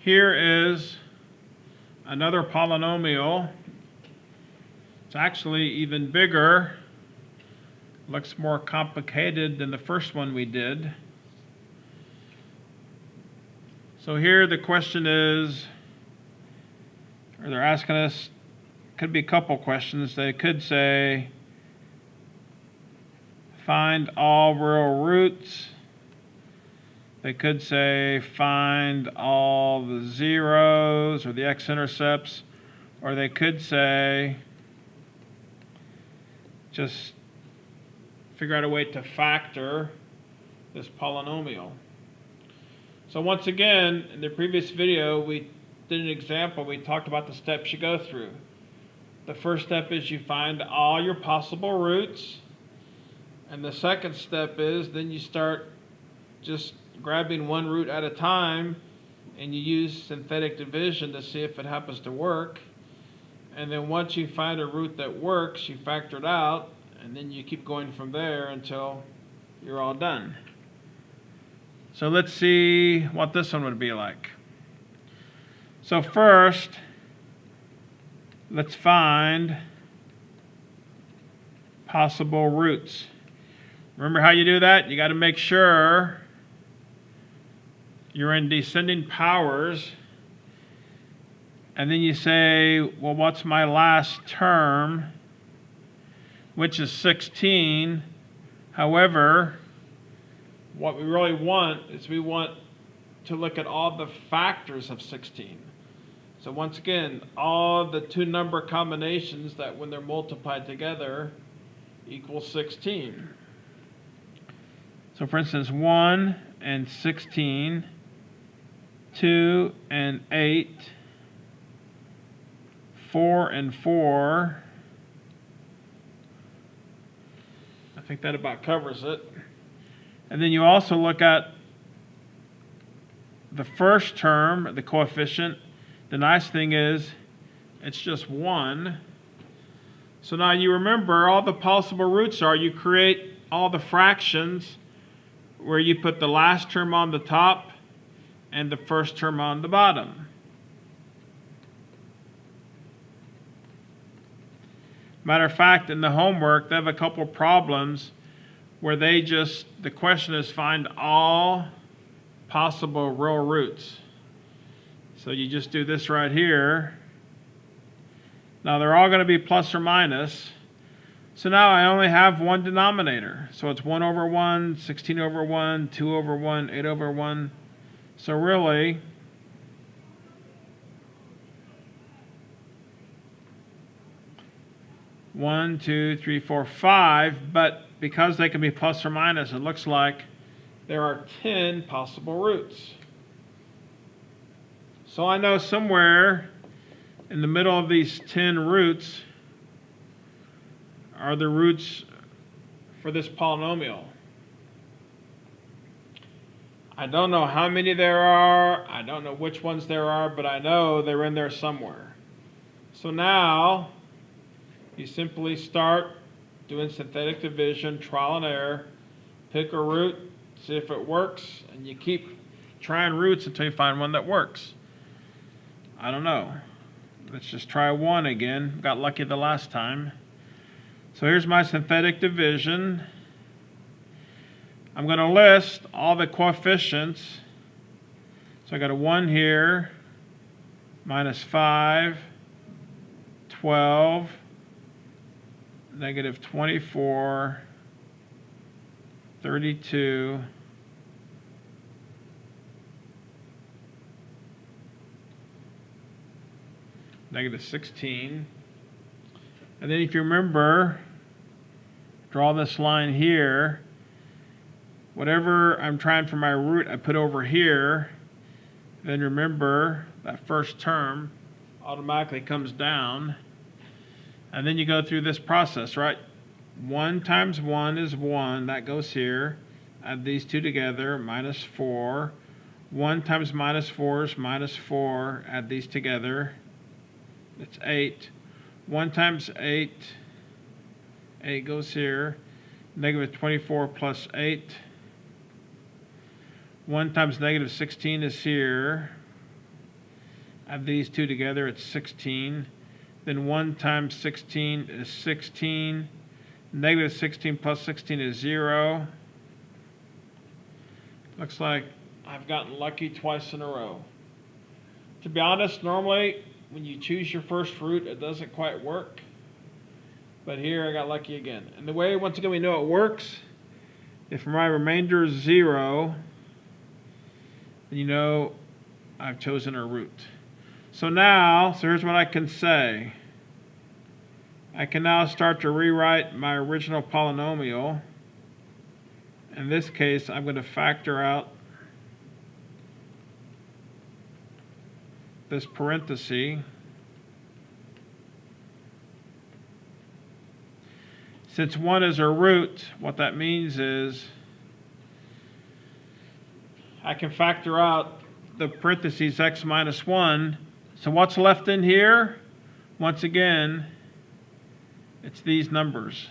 Here is another polynomial. It's actually even bigger. Looks more complicated than the first one we did. So here the question is, or they're asking us, could be a couple questions. They could say, find all real roots. They could say, find all the zeros or the x-intercepts. Or they could say, just figure out a way to factor this polynomial. So once again, in the previous video, we did an example. We talked about the steps you go through. The first step is you find all your possible roots. And the second step is then you start just grabbing one root at a time, and you use synthetic division to see if it happens to work. And then once you find a root that works, you factor it out, and then you keep going from there until you're all done. So let's see what this one would be like. So first, let's find possible roots. Remember how you do that? You got to make sure you're in descending powers. And then you say, well, what's my last term? Which is 16. However, what we really want is we want to look at all the factors of 16. So once again, all the two number combinations that when they're multiplied together equal 16. So for instance, 1 and 16, 2 and 8, 4 and 4. I think that about covers it. And then you also look at the first term, the coefficient. The nice thing is it's just 1. So now you remember all the possible roots are, you create all the fractions where you put the last term on the top and the first term on the bottom. Matter of fact, in the homework, they have a couple problems where the question is find all possible real roots. So you just do this right here. Now they're all going to be plus or minus. So now I only have one denominator. So it's 1 over 1, 16 over 1, 2 over 1, 8 over 1. So really, one, 2, 3, 4, 5, but because they can be plus or minus, it looks like there are 10 possible roots. So I know somewhere in the middle of these 10 roots are the roots for this polynomial. I don't know how many there are, I don't know which ones there are, but I know they're in there somewhere. So now you simply start doing synthetic division, trial and error, pick a root, see if it works, and you keep trying roots until you find one that works. I don't know. Let's just try 1 again. Got lucky the last time. So here's my synthetic division. I'm going to list all the coefficients. So I got a 1 here, minus 5, 12, negative 24, 32, negative 16. And then if you remember, draw this line here. Whatever I'm trying for my root, I put over here. Then remember, that first term automatically comes down. And then you go through this process, right? 1 times 1 is 1. That goes here. Add these two together, minus 4. 1 times minus 4 is minus 4. Add these together. It's 8. 1 times 8, 8 goes here. Negative 24 plus 8. 1 times negative 16 is here. Add these two together, it's 16. Then 1 times 16 is 16. Negative 16 plus 16 is 0. Looks like I've gotten lucky twice in a row. To be honest, normally when you choose your first root, it doesn't quite work. But here I got lucky again. And the way, once again, we know it works, if my remainder is 0, then you know I've chosen a root. So here's what I can say. I can now start to rewrite my original polynomial. In this case, I'm going to factor out this parenthesis. Since 1 is a root, what that means is I can factor out the parentheses x minus 1. So what's left in here? Once again, it's these numbers.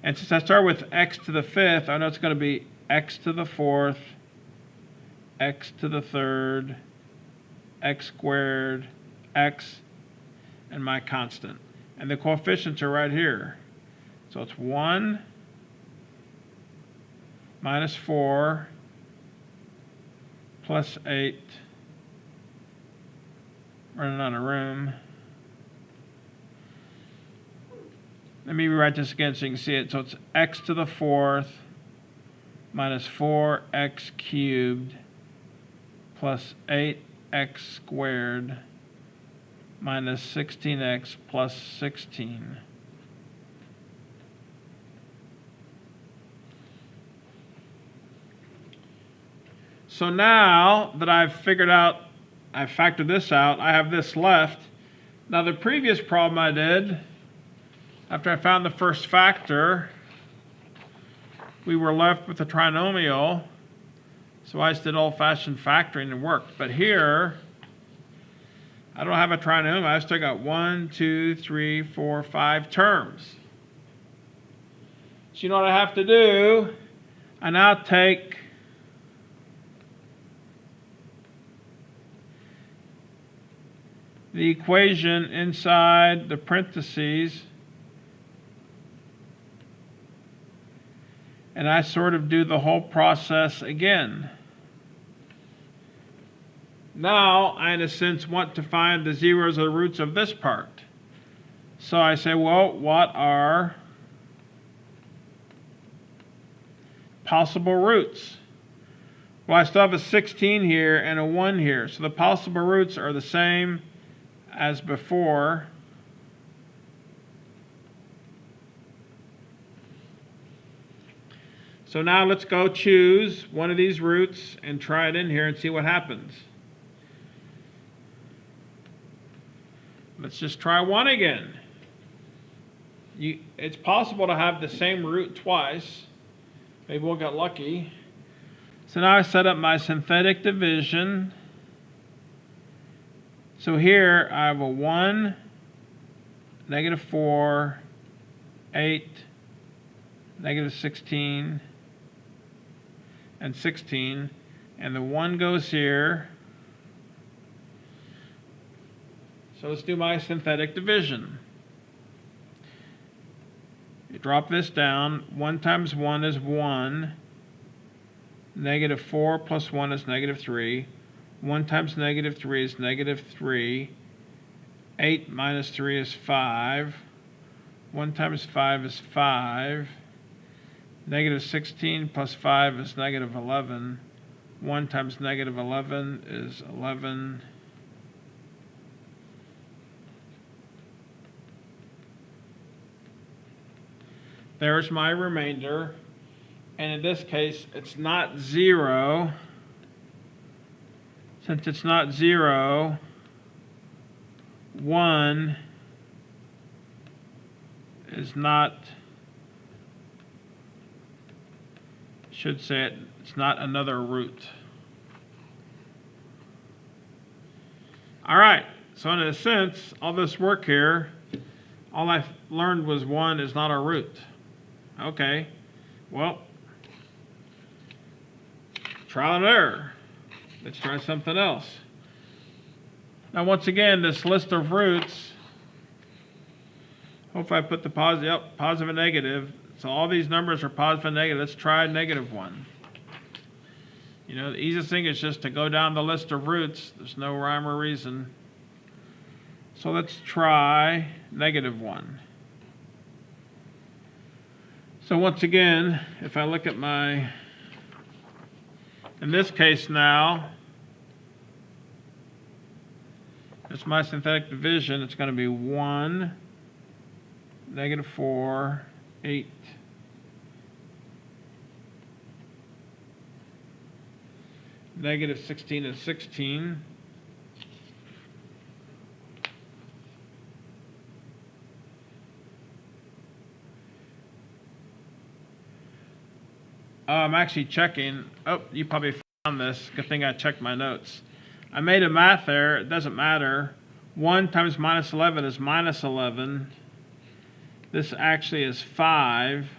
And since I start with x to the 5th, I know it's going to be x to the 4th, x to the 3rd, x squared, x, and my constant. And the coefficients are right here. So it's 1 minus 4 plus 8, running out of room. Let me rewrite this again so you can see it. So it's x to the 4th minus 4x cubed plus 8x squared minus 16x plus 16. So now that I've factored this out, I have this left. Now the previous problem I did, after I found the first factor, we were left with a trinomial. So I just did old-fashioned factoring and worked. But here, I don't have a trinomial. I've still got 1, 2, 3, 4, 5 terms. So you know what I have to do? I now take the equation inside the parentheses, and I sort of do the whole process again. Now, I, in a sense, want to find the zeros or the roots of this part. So I say, well, what are possible roots? Well, I still have a 16 here and a 1 here. So the possible roots are the same as before. So now let's go choose one of these roots and try it in here and see what happens. Let's just try 1 again. It's possible to have the same root twice. Maybe we'll get lucky. So now I set up my synthetic division. So here I have a 1, negative 4, 8, negative 16, and 16. And the 1 goes here. So let's do my synthetic division. You drop this down. 1 times 1 is 1. Negative 4 plus 1 is negative 3. 1 times negative 3 is negative 3. 8 minus 3 is 5. 1 times 5 is 5. Negative 16 plus 5 is negative 11. 1 times negative 11 is 11. There's my remainder. And in this case, it's not 0. Since it's not 0, 1 is not, should say it, it's not another root. All right, so in a sense, all this work here, all I learned was 1 is not a root. Okay, well, trial and error. Let's try something else. Now once again, this list of roots, hopefully I put the positive, yep, positive and negative. So all these numbers are positive and negative. Let's try -1. You know, the easiest thing is just to go down the list of roots. There's no rhyme or reason. So let's try -1. So once again, if I look at my, in this case now, it's my synthetic division. It's going to be 1, -4, 8. -16 is 16. I'm actually checking. Oh, you probably found this. Good thing I checked my notes. I made a math error. It doesn't matter. 1 times -11 is -11. This actually is 5.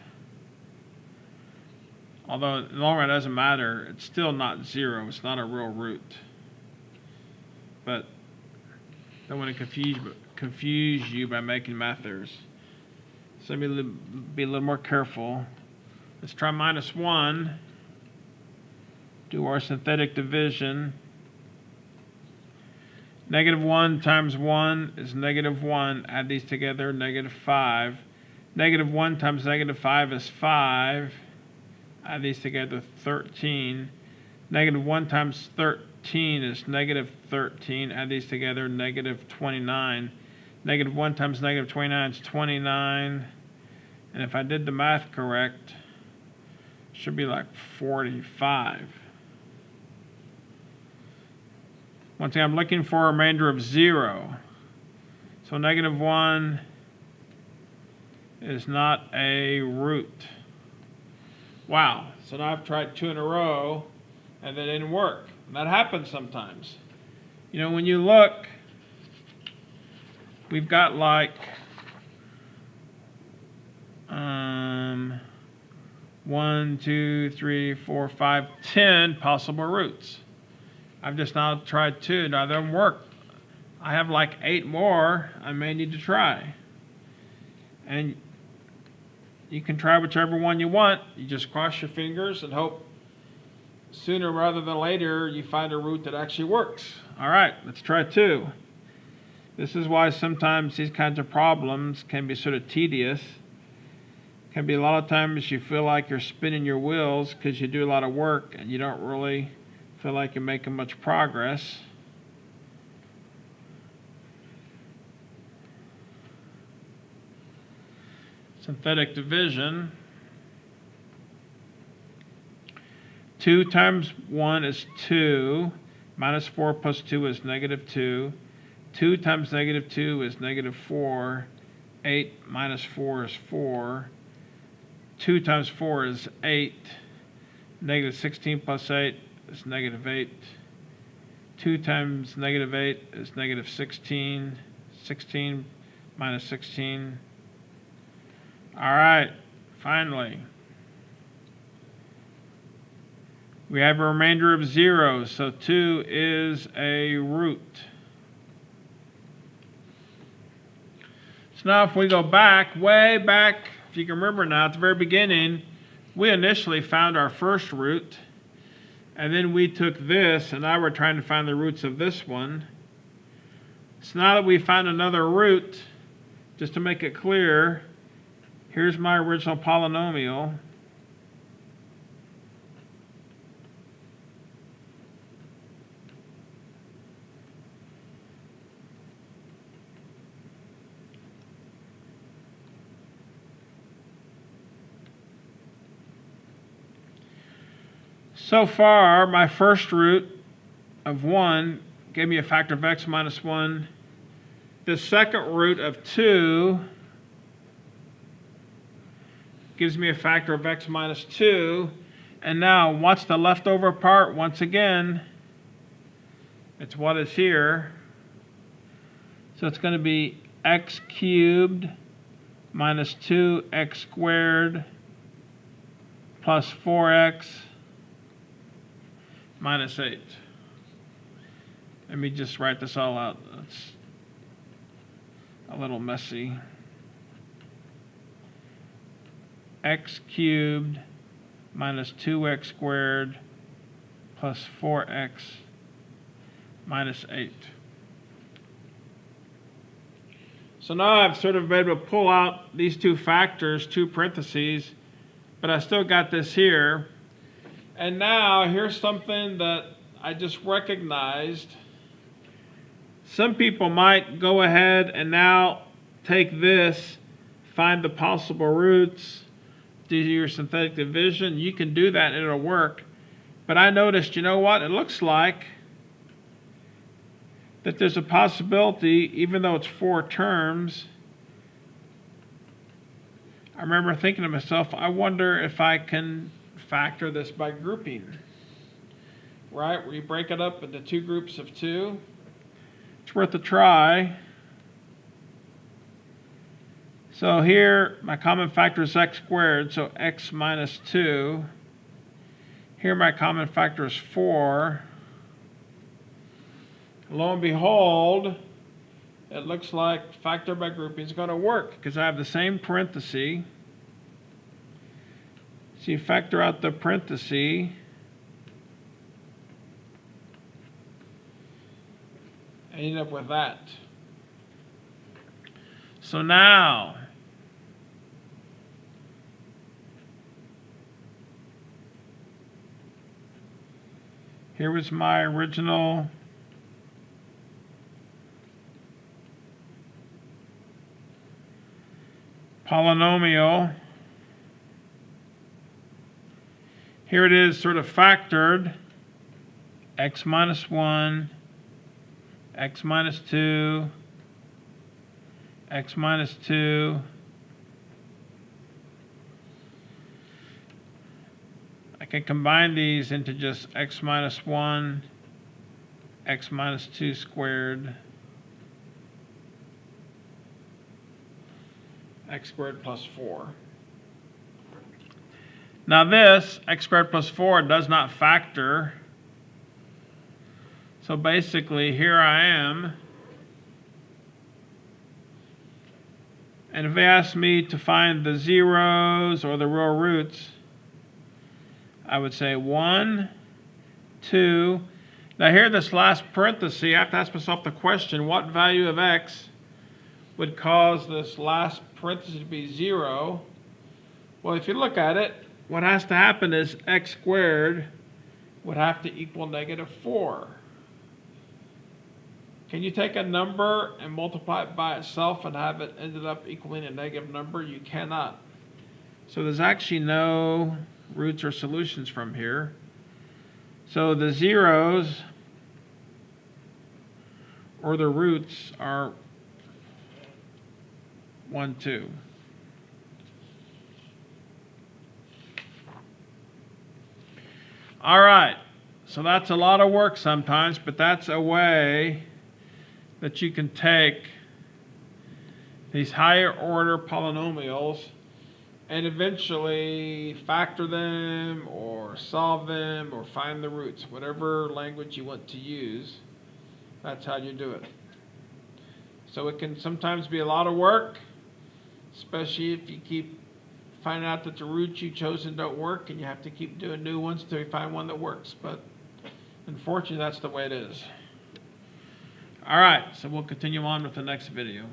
Although in the long run it doesn't matter. It's still not 0. It's not a real root. But don't want to confuse you by making math errors. So let me be a little more careful. Let's try -1. Do our synthetic division. -1 times 1 is -1. Add these together, -5. -1 times -5 is 5. Add these together, 13. -1 times 13 is -13. Add these together, -29. -1 times -29 is 29. And if I did the math correct, should be like 45. Once again, I'm looking for a remainder of 0. So -1 is not a root. Wow. So now I've tried 2 in a row and they didn't work. And that happens sometimes. You know, when you look, we've got like 1, 2, 3, 4, 5, 10 possible roots. I've just now tried 2. Now they don't work. I have like 8 more I may need to try. And you can try whichever one you want. You just cross your fingers and hope sooner rather than later you find a root that actually works. All right, let's try 2. This is why sometimes these kinds of problems can be sort of tedious. Can be a lot of times you feel like you're spinning your wheels because you do a lot of work and you don't really feel like you're making much progress. Synthetic division. 2 times 1 is 2. -4 plus 2 is -2. 2 times -2 is -4. 8 minus 4 is 4. 2 times 4 is 8. -16 plus 8 is -8. 2 times -8 is -16. 16 minus 16. All right, finally. We have a remainder of 0, so 2 is a root. So now if we go back, way back, if you can remember now, at the very beginning, we initially found our first root, and then we took this, and now we're trying to find the roots of this one. So now that we found another root, just to make it clear, here's my original polynomial. So far, my first root of 1 gave me a factor of x minus 1. The second root of 2 gives me a factor of x minus 2. And now, what's the leftover part? Once again, it's what is here. So it's going to be x cubed minus 2x squared plus 4x minus 8. Let me just write this all out. It's a little messy. X cubed minus 2x squared plus 4x minus 8. So now I've sort of been able to pull out these two factors, two parentheses, but I still got this here. And now here's something that I just recognized. Some people might go ahead and now take this, find the possible roots, do your synthetic division. You can do that and it'll work. But I noticed, you know what? It looks like that there's a possibility, even though it's 4 terms, I remember thinking to myself, I wonder if I can factor this by grouping. Right? Where you break it up into 2 groups of 2. It's worth a try. So here, my common factor is x squared, so x minus 2. Here, my common factor is 4. Lo and behold, it looks like factor by grouping is going to work because I have the same parenthesis. So you factor out the parenthesis. And end up with that. So now, here was my original polynomial. Here it is sort of factored. X minus 1, x minus 2, x minus 2. I can combine these into just x minus 1, x minus 2 squared, x squared plus 4. Now this, x squared plus 4, does not factor. So basically, here I am. And if they ask me to find the zeros or the real roots, I would say 1, 2. Now here, this last parenthesis, I have to ask myself the question, what value of x would cause this last parenthesis to be 0? Well, if you look at it, what has to happen is x squared would have to equal negative 4. Can you take a number and multiply it by itself and have it ended up equaling a negative number? You cannot. So there's actually no roots or solutions from here. So the zeros or the roots are 1, 2. All right, so that's a lot of work sometimes, but that's a way that you can take these higher order polynomials and eventually factor them or solve them or find the roots, whatever language you want to use. That's how you do it. So it can sometimes be a lot of work, especially if you keep finding out that the roots you've chosen don't work and you have to keep doing new ones until you find one that works. But unfortunately, that's the way it is. All right, so we'll continue on with the next video.